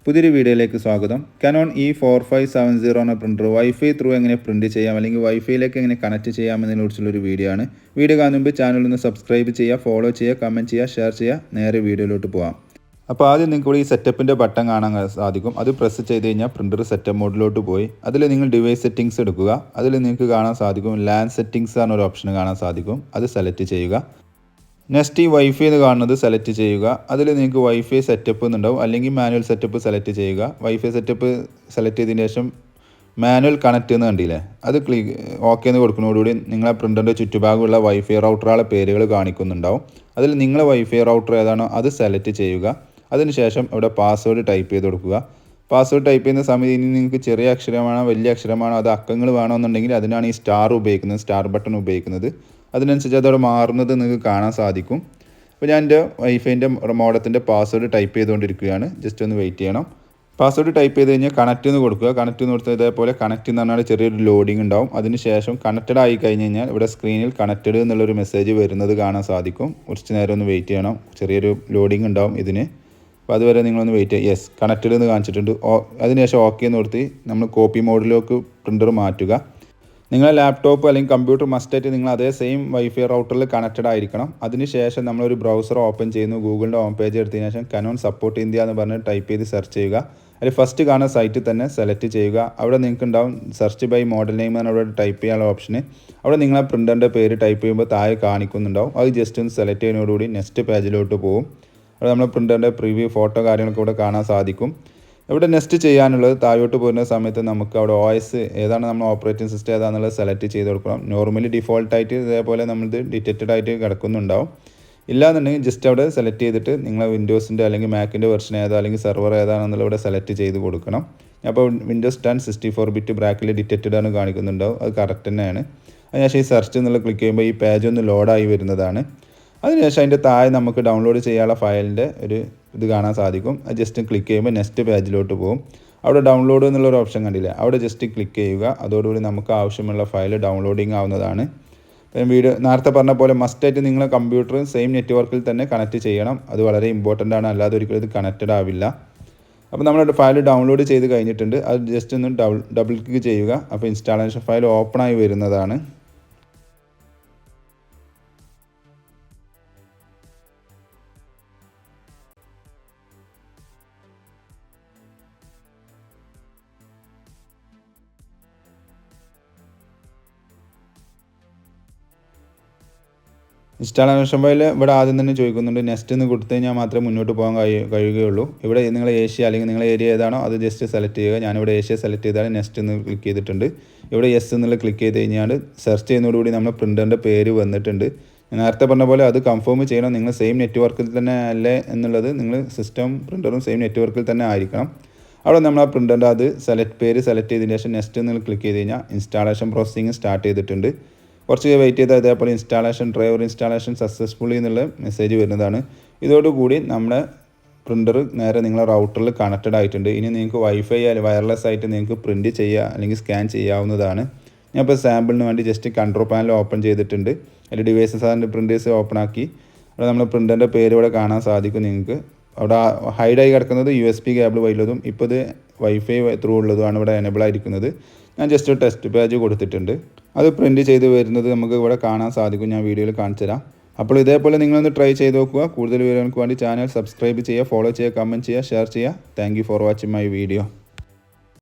പുതിയൊരു വീഡിയോയിലേക്ക് സ്വാഗതം. Canon E4570 എന്ന പ്രിൻ്റർ വൈഫൈ ത്രൂ എങ്ങനെ പ്രിൻറ്റ് ചെയ്യാം അല്ലെങ്കിൽ വൈഫൈയിലേക്ക് എങ്ങനെ കണക്ട് ചെയ്യാമെന്നതിനെക്കുറിച്ചുള്ളൊരു വീഡിയോ ആണ്. വീഡിയോ കാണുന്ന മുമ്പ് ചാനൽ ഒന്ന് സബ്സ്ക്രൈബ് ചെയ്യുക, ഫോളോ ചെയ്യുക, കമൻറ്റ് ചെയ്യുക, ഷെയർ ചെയ്യുക. നേരെ വീഡിയോയിലോട്ട് പോകാം. അപ്പോൾ ആദ്യം നിങ്ങൾക്ക് ഈ സെറ്റപ്പിൻ്റെ ബട്ടൺ കാണാൻ സാധിക്കും. അത് പ്രസ് ചെയ്ത് കഴിഞ്ഞാൽ പ്രിൻ്റർ സെറ്റപ്പ് മോഡിലോട്ട് പോയി അതിൽ നിങ്ങൾ ഡിവൈസ് സെറ്റിംഗ്സ് എടുക്കുക. അതിൽ നിങ്ങൾക്ക് കാണാൻ സാധിക്കും LAN സെറ്റിംഗ്സ് എന്നൊരു ഓപ്ഷൻ കാണാൻ സാധിക്കും. അത് സെലക്ട് ചെയ്യുക. നെക്സ്റ്റ് ഈ വൈഫൈ എന്ന് കാണുന്നത് സെലക്ട് ചെയ്യുക. അതിൽ നിങ്ങൾക്ക് വൈഫൈ സെറ്റപ്പ് എന്നുണ്ടാവും, അല്ലെങ്കിൽ മാനുവൽ സെറ്റപ്പ് സെലക്ട് ചെയ്യുക. വൈഫൈ സെറ്റപ്പ് സെലക്ട് ചെയ്തതിന് ശേഷം മാനുവൽ കണക്റ്റ് എന്ന് കണ്ടില്ലേ, അത് ഓക്കെ എന്ന് കൊടുക്കുന്നതോടുകൂടി നിങ്ങളെ പ്രിൻ്ററിൻ്റെ ചുറ്റുഭാഗമുള്ള വൈഫൈ റൗട്ടറുകളുടെ പേരുകൾ കാണിക്കുന്നുണ്ടാവും. അതിൽ നിങ്ങളെ വൈഫൈ റൗട്ടർ ഏതാണോ അത് സെലക്ട് ചെയ്യുക. അതിനുശേഷം ഇവിടെ പാസ്വേഡ് ടൈപ്പ് ചെയ്ത് കൊടുക്കുക. പാസ്വേഡ് ടൈപ്പ് ചെയ്യുന്ന സമയത്ത് ഇനി നിങ്ങൾക്ക് ചെറിയ അക്ഷരമാണോ വലിയ അക്ഷരമാണോ അത് അക്കങ്ങൾ വേണമെന്നുണ്ടെങ്കിൽ അതിനാണ് ഈ സ്റ്റാർ ഉപയോഗിക്കുന്നത്, സ്റ്റാർ ബട്ടൺ ഉപയോഗിക്കുന്നത്. അതിനനുസരിച്ച് അതവിടെ മാറുന്നത് നിങ്ങൾക്ക് കാണാൻ സാധിക്കും. അപ്പോൾ ഞാൻ എൻ്റെ വൈഫൈൻ്റെ മോഡത്തിൻ്റെ പാസ്വേഡ് ടൈപ്പ് ചെയ്തുകൊണ്ടിരിക്കുകയാണ്. ജസ്റ്റ് ഒന്ന് വെയിറ്റ് ചെയ്യണം. പാസ്വേഡ് ടൈപ്പ് ചെയ്ത് കഴിഞ്ഞാൽ കണക്റ്റ് എന്ന് കൊടുക്കുക. കണക്റ്റ് എന്ന് കൊടുത്താൽ ഇതേപോലെ കണക്റ്റ് എന്ന് പറഞ്ഞാൽ ചെറിയൊരു ലോഡിംഗ് ഉണ്ടാവും. അതിനുശേഷം കണക്റ്റഡ് ആയി കഴിഞ്ഞ് കഴിഞ്ഞാൽ ഇവിടെ സ്ക്രീനിൽ കണക്റ്റഡ് എന്നുള്ളൊരു മെസ്സേജ് വരുന്നത് കാണാൻ സാധിക്കും. കുറച്ച് നേരം ഒന്ന് വെയിറ്റ് ചെയ്യണം, ചെറിയൊരു ലോഡിംഗ് ഉണ്ടാവും ഇതിന്. അപ്പോൾ അതുവരെ നിങ്ങളൊന്ന് വെയിറ്റ് ചെയ്യുക. യെസ്, കണക്റ്റഡ് എന്ന് കാണിച്ചിട്ടുണ്ട്. അതിനുശേഷം ഓക്കെ എന്ന് കൊടുത്ത് നമ്മൾ കോപ്പി മോഡിലേക്ക് പ്രിൻ്റർ മാറ്റുക. നിങ്ങളെ ലാപ്ടോപ്പ് അല്ലെങ്കിൽ കമ്പ്യൂട്ടർ മസ്റ്റായിട്ട് നിങ്ങൾ അതേ സെയിം വൈഫൈ റൗട്ടറിൽ കണക്റ്റഡ് ആയിരിക്കണം. അതിനുശേഷം നമ്മളൊരു ബ്രൗസർ ഓപ്പൺ ചെയ്യുന്നു. ഗൂഗിളിൻ്റെ ഹോം പേജ് എടുത്തതിന് ശേഷം Canon സപ്പോർട്ട് ഇന്ത്യ എന്ന് പറഞ്ഞ് ടൈപ്പ് ചെയ്ത് സെർച്ച് ചെയ്യുക. അതിൽ ഫസ്റ്റ് കാണുന്ന സൈറ്റിൽ തന്നെ സെലക്ട് ചെയ്യുക. അവിടെ നിങ്ങൾക്ക് ഉണ്ടാവും സെർച്ച് ബൈ മോഡൽ നെയിം എന്ന് അവിടെ ടൈപ്പ് ചെയ്യാനുള്ള ഓപ്ഷന്. അവിടെ നിങ്ങളെ പ്രിൻ്ററിൻ്റെ പേര് ടൈപ്പ് ചെയ്യുമ്പോൾ താഴെ കാണിക്കുന്നുണ്ടാവും. അത് ജസ്റ്റ് ഒന്ന് സെലക്ട് ചെയ്യുന്നതോടുകൂടി നെക്സ്റ്റ് പേജിലോട്ട് പോകും. അവിടെ നമ്മൾ പ്രിൻ്ററിൻ്റെ പ്രിവ്യൂ ഫോട്ടോ കാര്യങ്ങളൊക്കെ ഇവിടെ കാണാൻ സാധിക്കും. ഇവിടെ നെക്സ്റ്റ് ചെയ്യാനുള്ളത് താഴോട്ട് പോകുന്ന സമയത്ത് നമുക്ക് അവിടെ OS ഏതാണ് നമ്മൾ ഓപ്പറേറ്റിംഗ് സിസ്റ്റം ഏതാണെന്നുള്ളത് സെലക്ട് ചെയ്ത് കൊടുക്കണം. നോർമലി ഡിഫോൾട്ടായിട്ട് ഇതേപോലെ നമ്മളിത് ഡിറ്റക്റ്റഡ് ആയിട്ട് കിടക്കുന്നുണ്ടാവും. ഇല്ലാന്നുണ്ടെങ്കിൽ ജസ്റ്റ് അവിടെ സെലക്ട് ചെയ്തിട്ട് നിങ്ങൾ വിൻഡോസിൻ്റെ അല്ലെങ്കിൽ മാക്കിൻ്റെ വെർഷൻ ഏതാ അല്ലെങ്കിൽ സെർവർ ഏതാണെന്നുള്ളത് ഇവിടെ സെലക്ട് ചെയ്ത് കൊടുക്കണം. അപ്പോൾ വിൻഡോസ് 10 64 ബിറ്റ് ബ്രാക്കിൽ ഡിറ്റക്റ്റഡ് ആണ് കാണിക്കുന്നുണ്ടാവും. അത് കറക്റ്റ് തന്നെയാണ്. അതിനുശേഷം ഈ സെർച്ച് എന്നുള്ള ക്ലിക്ക് ചെയ്യുമ്പോൾ ഈ പേജ് ഒന്ന് ലോഡായി വരുന്നതാണ്. അതിനുശേഷം അതിൻ്റെ താഴെ നമുക്ക് ഡൗൺലോഡ് ചെയ്യാനുള്ള ഫയലിൻ്റെ ഒരു ഇത് കാണാൻ സാധിക്കും. അത് ജസ്റ്റ് ക്ലിക്ക് ചെയ്യുമ്പോൾ നെക്സ്റ്റ് പേജിലോട്ട് പോകും. അവിടെ ഡൗൺലോഡ് എന്നുള്ളൊരു ഓപ്ഷൻ കണ്ടില്ലേ, അവിടെ ജസ്റ്റ് ക്ലിക്ക് ചെയ്യുക. അതോടുകൂടി നമുക്ക് ആവശ്യമുള്ള ഫയൽ ഡൗൺലോഡിങ് ആവുന്നതാണ്. വീഡിയോ നേരത്തെ പറഞ്ഞ പോലെ മസ്റ്റായിട്ട് നിങ്ങളെ കമ്പ്യൂട്ടർ സെയിം നെറ്റ്വർക്കിൽ തന്നെ കണക്ട് ചെയ്യണം. അത് വളരെ ഇമ്പോർട്ടൻ്റ് ആണ്, അല്ലാതെ ഒരിക്കലും ഇത് കണക്റ്റഡ് ആവില്ല. അപ്പോൾ നമ്മുടെ ഫയൽ ഡൗൺലോഡ് ചെയ്ത് കഴിഞ്ഞിട്ടുണ്ട്. അത് ജസ്റ്റ് ഒന്ന് ഡബിൾ ക്ലിക്ക് ചെയ്യുക. അപ്പോൾ ഇൻസ്റ്റാളേഷൻ ഫയൽ ഓപ്പണായി വരുന്നതാണ്. ഇൻസ്റ്റാളേഷൻ ഫയൽ ഇവിടെ ആദ്യം തന്നെ ചോദിക്കുന്നുണ്ട്. നെക്സ്റ്റ് എന്ന് കൊടുത്തു കഴിഞ്ഞാൽ മാത്രമേ മുന്നോട്ട് പോകാൻ കഴിയുകയുള്ളൂ. ഇവിടെ നിങ്ങൾ ഏഷ്യ അല്ലെങ്കിൽ നിങ്ങളുടെ ഏരിയ ഏതാണോ അത് ജസ്റ്റ് സെലക്ട് ചെയ്യുക. ഞാനിവിടെ ഏഷ്യ സെലക്ട് ചെയ്താൽ നെക്സ്റ്റ് എന്ന് ക്ലിക്ക് ചെയ്തിട്ടുണ്ട്. ഇവിടെ യെസ് എന്നുള്ള ക്ലിക്ക് ചെയ്ത് കഴിഞ്ഞാൽ സെർച്ച് ചെയ്യുന്നതോടുകൂടി നമ്മൾ പ്രിൻ്ററിൻ്റെ പേര് വന്നിട്ടുണ്ട്. ഞാൻ നേരത്തെ പറഞ്ഞ പോലെ അത് കൺഫേം ചെയ്യണം. നിങ്ങൾ സെയിം നെറ്റ്വർക്കിൽ തന്നെ അല്ലേ എന്നുള്ളത്, നിങ്ങൾ സിസ്റ്റം പ്രിൻ്ററും സെയിം നെറ്റ്വർക്കിൽ തന്നെ ആയിരിക്കണം. അവിടെ നമ്മൾ ആ പ്രിൻ്ററിൻ്റെ അത് പേര് സെലക്ട് ചെയ്തതിന് ശേഷം നെക്സ്റ്റ് എന്ന് ക്ലിക്ക് ചെയ്ത് കഴിഞ്ഞാൽ ഇൻസ്റ്റാളേഷൻ പ്രോസസ്സിങ് സ്റ്റാർട്ട് ചെയ്തിട്ടുണ്ട്. കുറച്ച് വെയിറ്റ് ചെയ്താൽ ഇതേപോലെ ഇൻസ്റ്റാളേഷൻ ഡ്രൈവർ ഇൻസ്റ്റാളേഷൻ സക്സസ്ഫുള്ളി എന്നുള്ള മെസ്സേജ് വരുന്നതാണ്. ഇതോടുകൂടി നമ്മുടെ പ്രിൻ്റർ നേരെ നിങ്ങളെ റൗട്ടറിൽ കണക്റ്റഡ് ആയിട്ടുണ്ട്. ഇനി നിങ്ങൾക്ക് വൈഫൈ വയർലെസ് ആയിട്ട് നിങ്ങൾക്ക് പ്രിൻറ്റ് ചെയ്യുക അല്ലെങ്കിൽ സ്കാൻ ചെയ്യാവുന്നതാണ്. ഞാൻ ഇപ്പോൾ സാമ്പിളിന് വേണ്ടി ജസ്റ്റ് കൺട്രോൾ പാനൽ ഓപ്പൺ ചെയ്തിട്ടുണ്ട്. അതിൽ ഡിവൈസസ് ആൻഡ് പ്രിൻറ്റേഴ്സ് ഓപ്പൺ ആക്കി. അവിടെ നമ്മൾ പ്രിൻ്ററിൻ്റെ പേര് ഇവിടെ കാണാൻ സാധിക്കും നിങ്ങൾക്ക്. അവിടെ ഹൈഡായി കിടക്കുന്നത് USB കേബിൾ വഴിയുള്ളതും ഇപ്പോൾ ഇത് വൈഫൈ ത്രൂ ഉള്ളതുമാണ് ഇവിടെ എനേബിൾ ആയിരിക്കുന്നത്. ഞാൻ ജസ്റ്റ് ടെസ്റ്റ് പേജ് കൊടുത്തിട്ടുണ്ട്. അത് പ്രിൻറ്റ് ചെയ്ത് വരുന്നത് നമുക്ക് ഇവിടെ കാണാൻ സാധിക്കും. ഞാൻ വീഡിയോയിൽ കാണിച്ചു തരാം. അപ്പോൾ ഇതേപോലെ നിങ്ങളൊന്ന് ട്രൈ ചെയ്ത് നോക്കുക. കൂടുതൽ വീഡിയോകൾക്ക് വേണ്ടി ചാനൽ സബ്സ്ക്രൈബ് ചെയ്യുക, ഫോളോ ചെയ്യുക, കമൻറ്റ് ചെയ്യുക, ഷെയർ ചെയ്യുക. Thank you for watching my video.